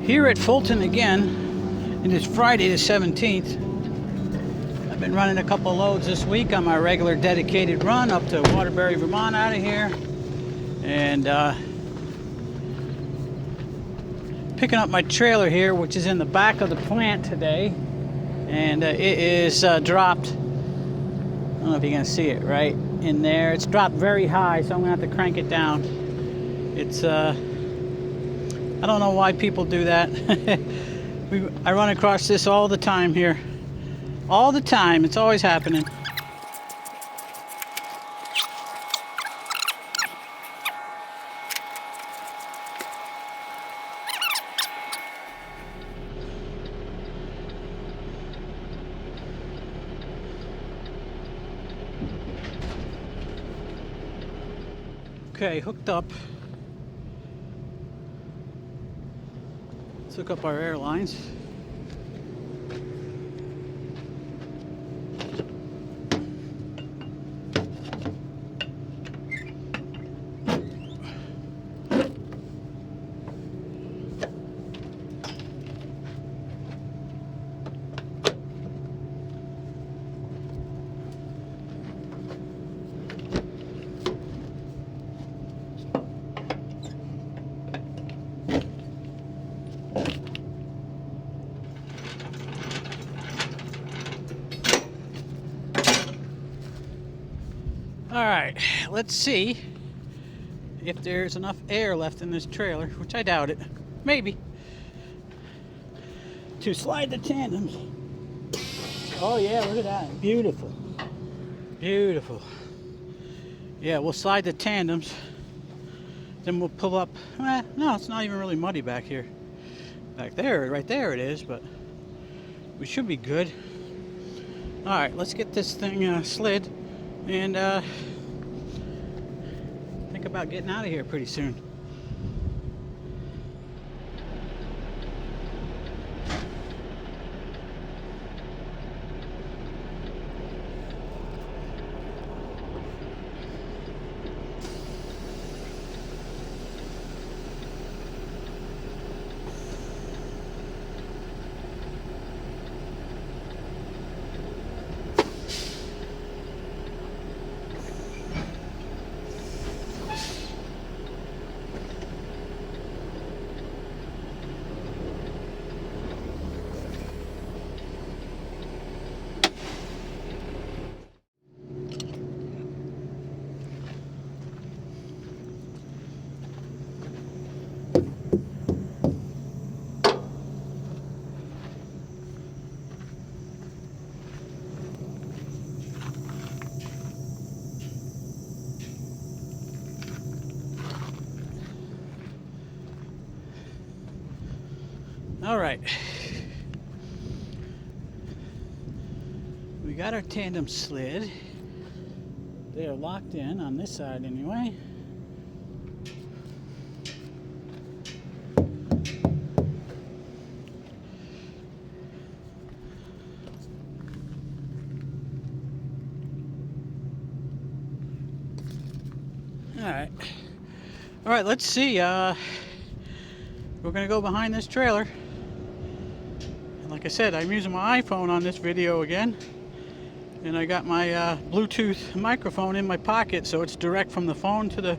Here at Fulton again, it is Friday the 17th. I've been running a couple loads this week on my regular dedicated run up to Waterbury, Vermont out of here. And picking up my trailer here, which is in the back of the plant today. And it is dropped, I don't know if you can see it right in there. It's dropped very high, so I'm gonna have to crank it down. It's, I don't know why people do that. I run across this all the time here. All the time, it's always happening. Okay, hooked up. Let's hook up our airlines. Alright, let's see if there's enough air left in this trailer, which I doubt it. Maybe. To slide the tandems. Oh yeah, look at that. Beautiful. Beautiful. Yeah, we'll slide the tandems. Then we'll pull up. No, it's not even really muddy back here. Back there, right there it is, but we should be good. Alright, let's get this thing slid. And think about getting out of here pretty soon. All right, we got our tandem slid. They are locked in on this side anyway. All right, let's see. We're gonna go behind this trailer. Like I said, I'm using my iPhone on this video again, and I got my Bluetooth microphone in my pocket, so it's direct from the phone to the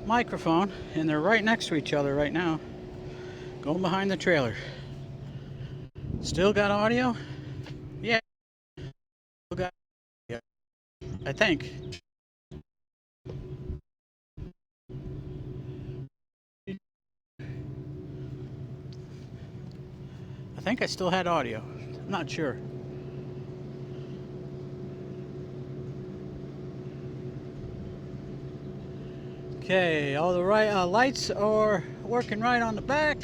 microphone, and they're right next to each other right now. Going behind the trailer. Still got audio? Yeah. Still got audio, I think. I think I still had audio. I'm not sure. Okay, all the lights are working right on the back.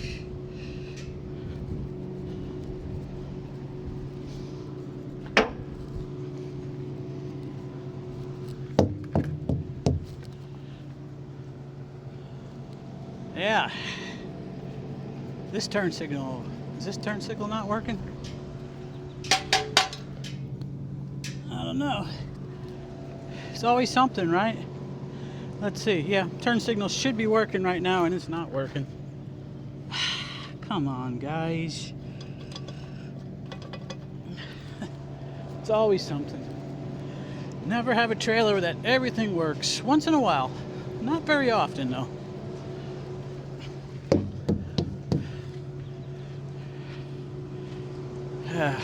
Yeah. This turn signal. Is this turn signal not working? I don't know. It's always something, right? Let's see. Yeah, turn signal should be working right now, and it's not working. Come on, guys. It's always something. Never have a trailer that everything works. Once in a while. Not very often, though.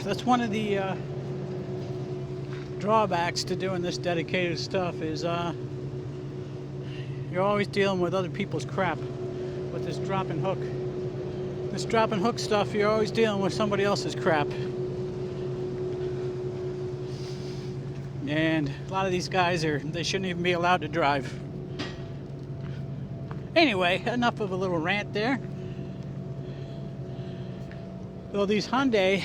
That's one of the drawbacks to doing this dedicated stuff is you're always dealing with other people's crap with this drop and hook. This drop and hook stuff, you're always dealing with somebody else's crap. And a lot of these guys they shouldn't even be allowed to drive. Anyway, enough of a little rant there. Well, these Hyundai,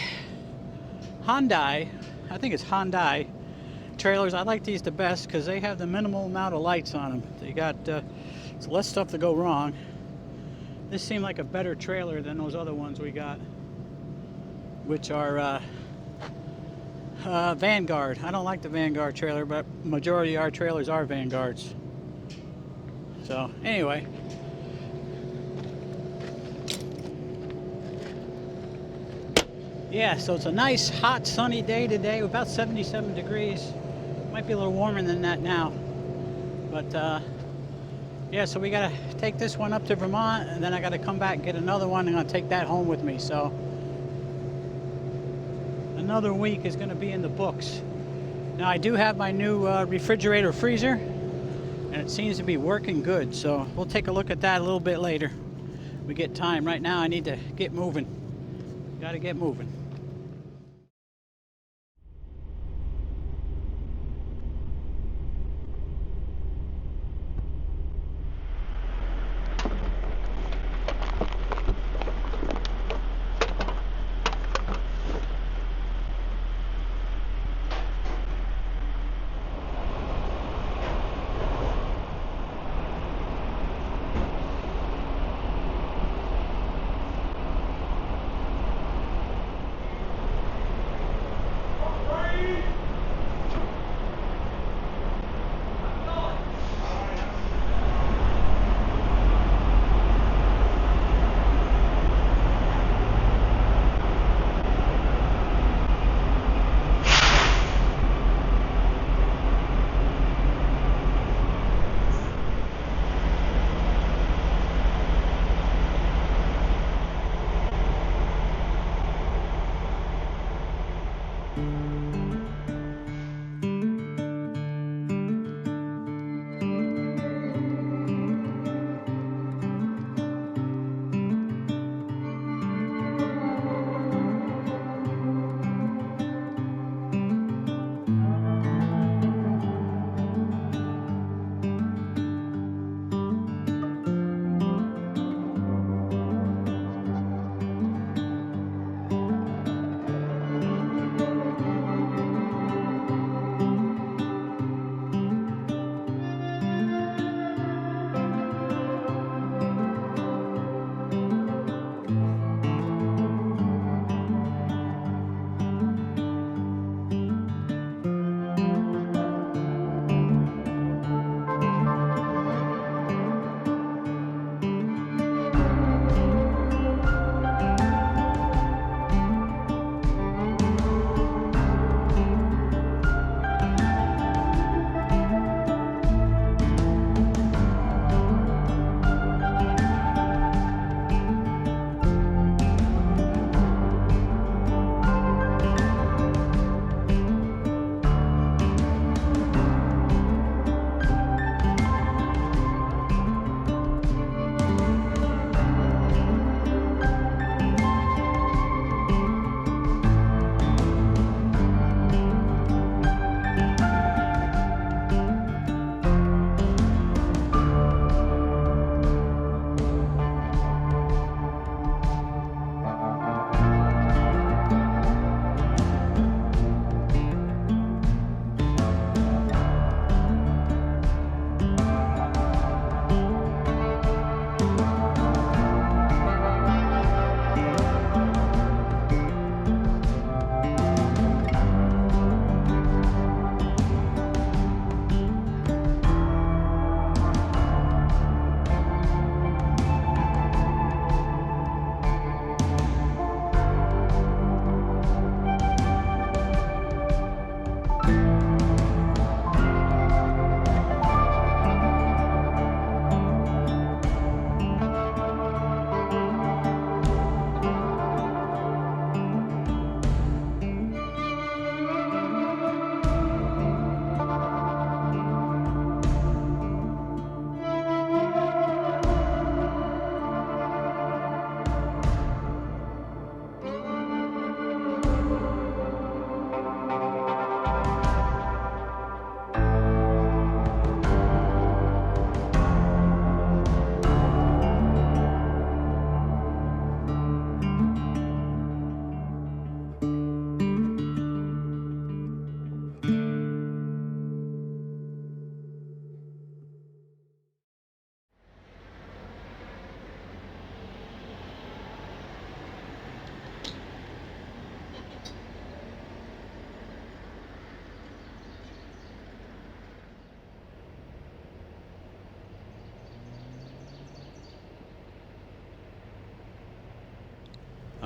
I think it's Hyundai trailers, I like these the best because they have the minimal amount of lights on them. They got it's less stuff to go wrong. This seemed like a better trailer than those other ones we got, which are Vanguard. I don't like the Vanguard trailer, but majority of our trailers are Vanguards. So anyway, yeah, so it's a nice hot sunny day today, about 77 degrees. Might be a little warmer than that now, but yeah, so we gotta take this one up to Vermont, and then I gotta come back and get another one. I'm gonna take that home with me, so another week is gonna be in the books. Now I do have my new refrigerator freezer, and it seems to be working good, so we'll take a look at that a little bit later. We get time. Right now I need to get moving. Gotta get moving.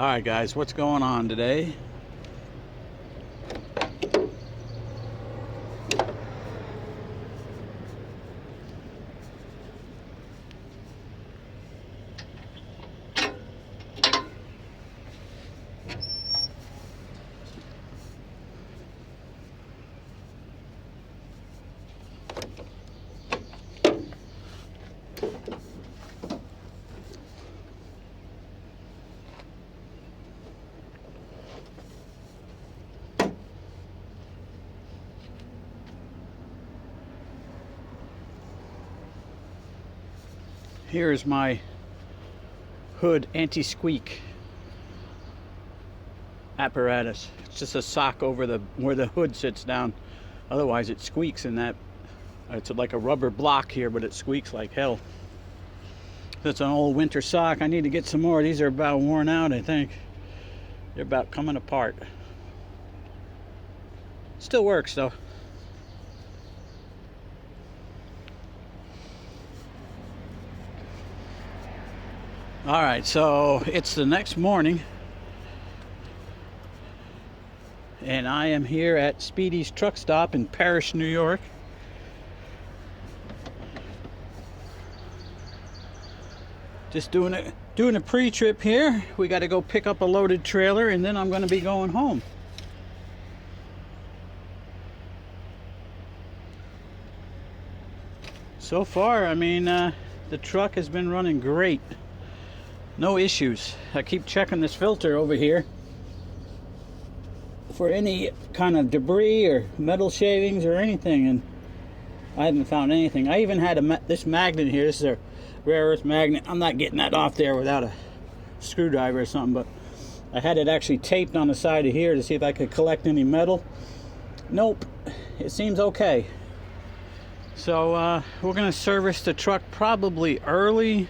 Alright guys, what's going on today? Here's my hood anti-squeak apparatus. It's just a sock over where the hood sits down. Otherwise it squeaks in that. It's like a rubber block here, but it squeaks like hell. That's an old winter sock. I need to get some more. These are about worn out, I think. They're about coming apart. Still works though. Alright, so it's the next morning and I am here at Speedy's truck stop in Parrish, New York. Just doing a pre-trip here. We got to go pick up a loaded trailer and then I'm going to be going home. So far, I mean, the truck has been running great. No issues. I keep checking this filter over here for any kind of debris or metal shavings or anything, and I haven't found anything. I even had this magnet here. This is a rare earth magnet. I'm not getting that off there without a screwdriver or something, but I had it actually taped on the side of here to see if I could collect any metal. Nope. It seems okay. So we're going to service the truck probably early.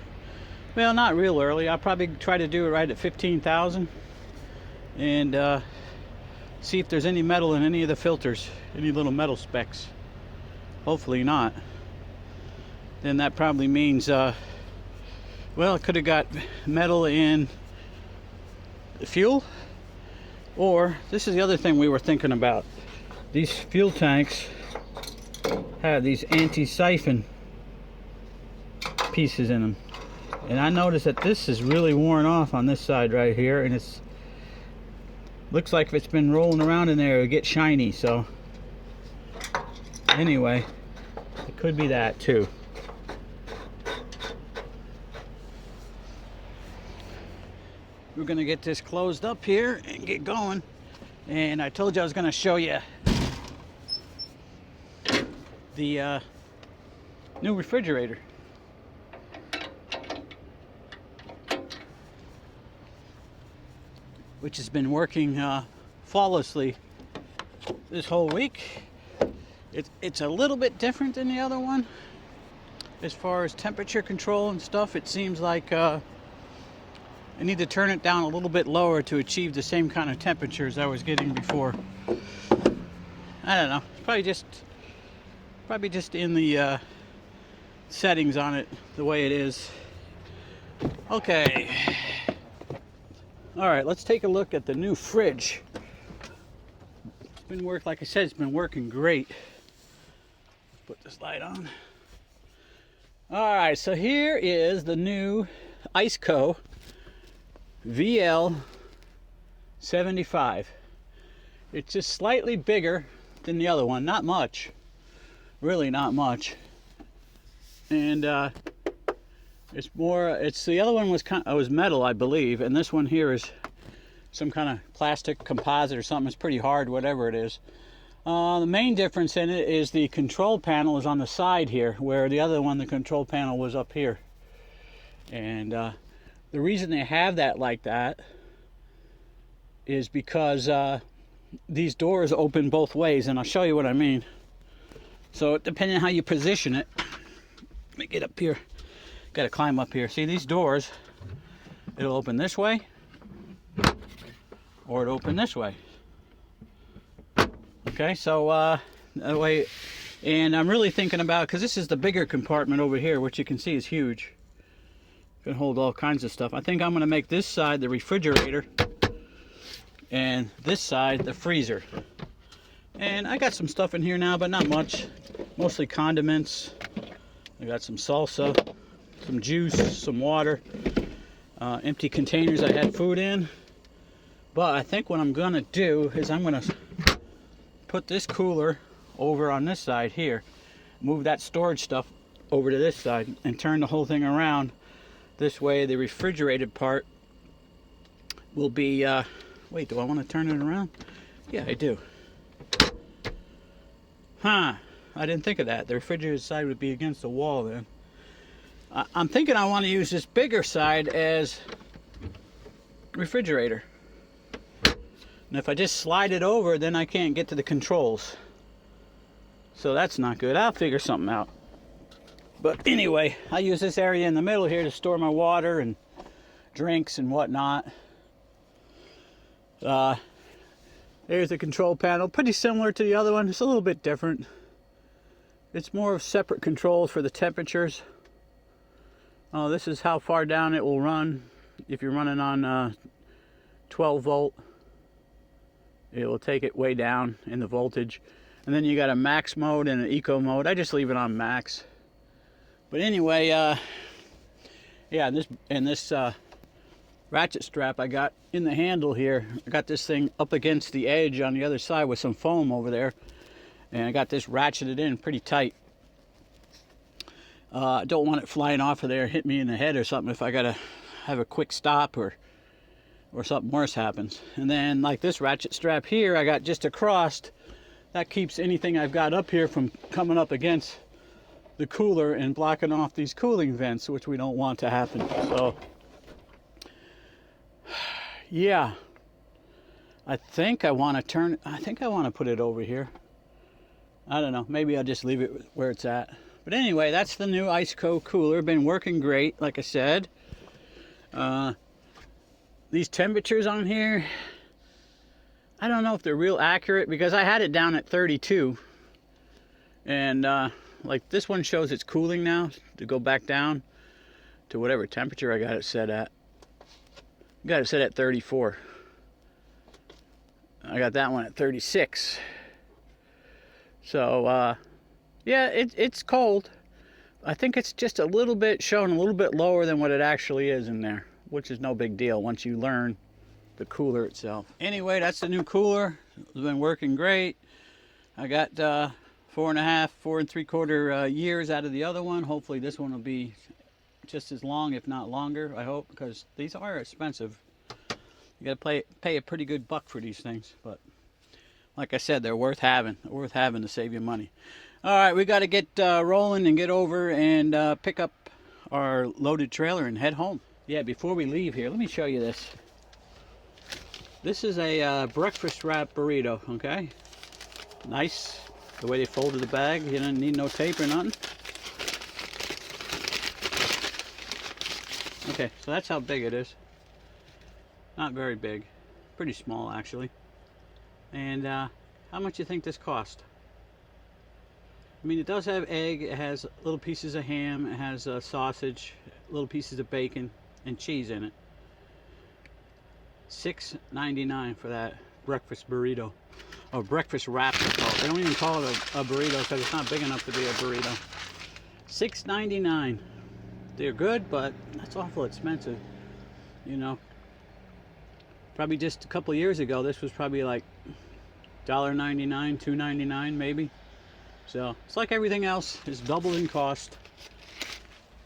Well, not real early. I'll probably try to do it right at 15,000 and see if there's any metal in any of the filters, any little metal specks. Hopefully not. Then that probably means, well, it could have got metal in the fuel, or this is the other thing we were thinking about. These fuel tanks have these anti-siphon pieces in them. And I noticed that this is really worn off on this side right here, and it's looks like if it's been rolling around in there, it'll get shiny. So anyway, it could be that too. We're gonna get this closed up here and get going. And I told you I was gonna show you the new refrigerator. Which has been working flawlessly this whole week. It's a little bit different than the other one as far as temperature control and stuff. It seems like I need to turn it down a little bit lower to achieve the same kind of temperatures I was getting before. I don't know. It's probably just in the settings on it the way it is. Okay. All right, let's take a look at the new fridge. It's been like I said, it's been working great. Let's put this light on. All right, so here is the new ICECO VL75. It's just slightly bigger than the other one, not much, really not much. And it's the other one was metal, I believe, and this one here is some kind of plastic composite or something. It's pretty hard, whatever it is. The main difference in it is the control panel is on the side here, where the other one, the control panel, was up here. And the reason they have that like that is because these doors open both ways, and I'll show you what I mean. So depending on how you position it, let me get up here. Got to climb up here. See these doors? It'll open this way, or it'll open this way. Okay, so that way, and I'm really thinking about, because this is the bigger compartment over here, which you can see is huge. Can hold all kinds of stuff. I think I'm going to make this side the refrigerator and this side the freezer. And I got some stuff in here now, but not much. Mostly condiments. I got some salsa, some juice, some water, empty containers I had food in. But I think what I'm going to do is I'm going to put this cooler over on this side here, move that storage stuff over to this side, and turn the whole thing around. This way the refrigerated part will be, wait, do I want to turn it around? Yeah, I do. Huh, I didn't think of that. The refrigerated side would be against the wall then. I'm thinking I want to use this bigger side as refrigerator. And if I just slide it over, then I can't get to the controls. So that's not good. I'll figure something out. But anyway, I use this area in the middle here to store my water and drinks and whatnot. There's the control panel. Pretty similar to the other one. It's a little bit different. It's more of separate controls for the temperatures. Oh, this is how far down it will run. If you're running on 12 volt, it will take it way down in the voltage. And then you got a max mode and an eco mode. I just leave it on max. But anyway, yeah, this ratchet strap I got in the handle here. I got this thing up against the edge on the other side with some foam over there. And I got this ratcheted in pretty tight. I don't want it flying off of there, hit me in the head or something if I gotta have a quick stop or something worse happens. And then like this ratchet strap here I got just across. That keeps anything I've got up here from coming up against the cooler and blocking off these cooling vents, which we don't want to happen. So yeah, I think I want to put it over here. I don't know, maybe I'll just leave it where it's at. But anyway, that's the new ICECO cooler. Been working great, like I said. These temperatures on here, I don't know if they're real accurate because I had it down at 32. And like this one shows it's cooling now to go back down to whatever temperature I got it set at. Got it set at 34. I got that one at 36. So yeah, it's cold. I think it's just a little bit showing a little bit lower than what it actually is in there, which is no big deal once you learn the cooler itself. Anyway, that's the new cooler. It's been working great. I got 4 3/4 years out of the other one. Hopefully this one will be just as long, if not longer, I hope, because these are expensive. You gotta pay a pretty good buck for these things, but like I said, they're worth having. They're worth having to save you money. All right, we got to get rolling and get over and pick up our loaded trailer and head home. Yeah, before we leave here, let me show you this. This is a breakfast wrap burrito, okay? Nice, the way they folded the bag. You don't need no tape or nothing. Okay, so that's how big it is. Not very big, pretty small actually. And how much do you think this cost? I mean, it does have egg, it has little pieces of ham, it has sausage, little pieces of bacon, and cheese in it. $6.99 for that breakfast burrito. Or breakfast wrap, they call it. They don't even call it a burrito because it's not big enough to be a burrito. $6.99. They're good, but that's awful expensive. You know, probably just a couple of years ago, this was probably like $1.99, $2.99 maybe. So it's like everything else, it's doubled in cost.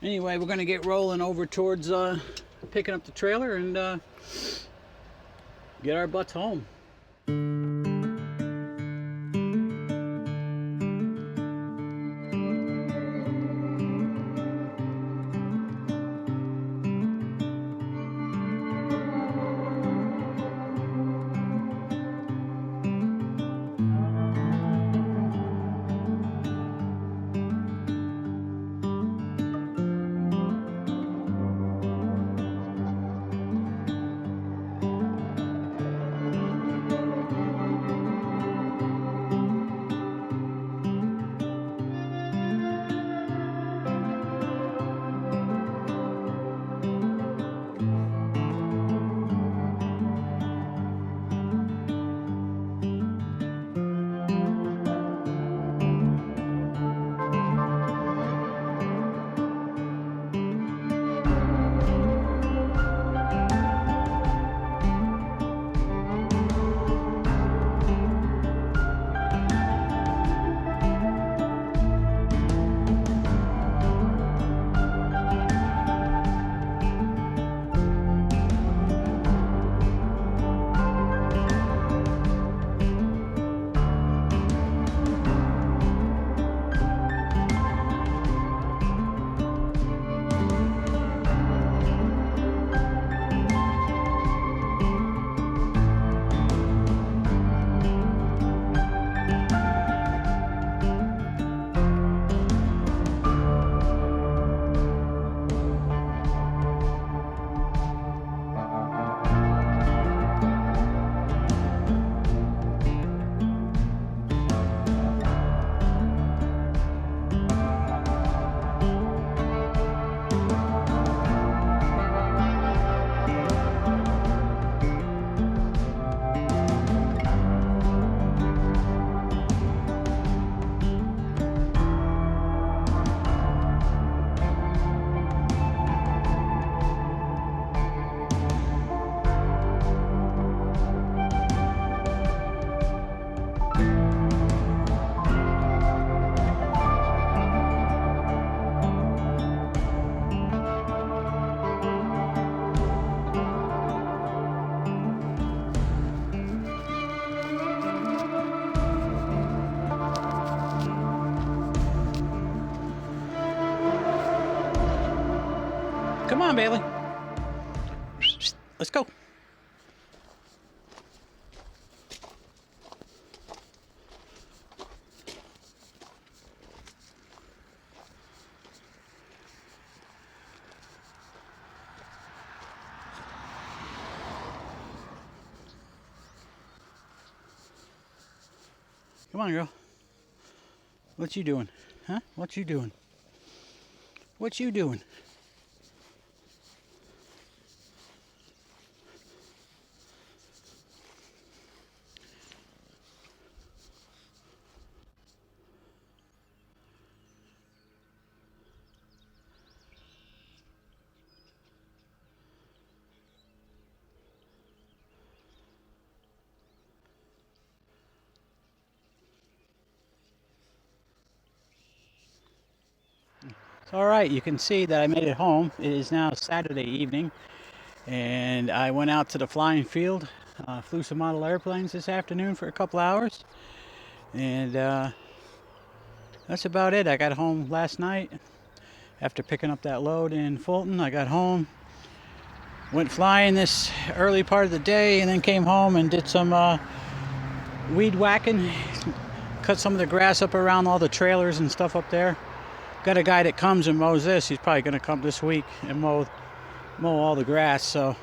Anyway, we're gonna get rolling over towards picking up the trailer and get our butts home. Come on, Bailey. Let's go. Come on, girl. What you doing? Huh? What you doing? What you doing? All right, you can see that I made it home. It is now Saturday evening, and I went out to the flying field, flew some model airplanes this afternoon for a couple hours, and that's about it. I got home last night after picking up that load in Fulton. I got home, went flying this early part of the day, and then came home and did some weed whacking, cut some of the grass up around all the trailers and stuff up there. Got a guy that comes and mows this. He's probably going to come this week and mow all the grass. So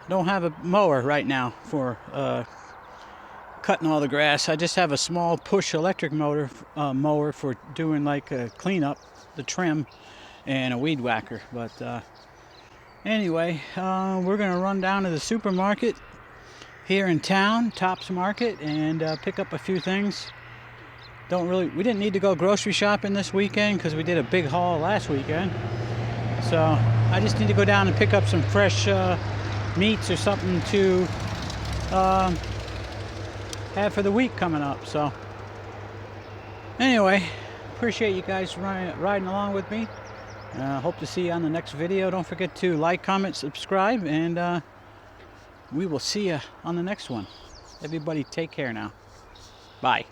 don't have a mower right now for cutting all the grass. I just have a small push electric mower for doing like a cleanup, the trim, and a weed whacker. But anyway, we're going to run down to the supermarket here in town, Tops Market, and pick up a few things. We didn't need to go grocery shopping this weekend because we did a big haul last weekend. So I just need to go down and pick up some fresh meats or something to have for the week coming up. So anyway, appreciate you guys riding along with me. Hope to see you on the next video. Don't forget to like, comment, subscribe, and we will see you on the next one. Everybody take care now. Bye.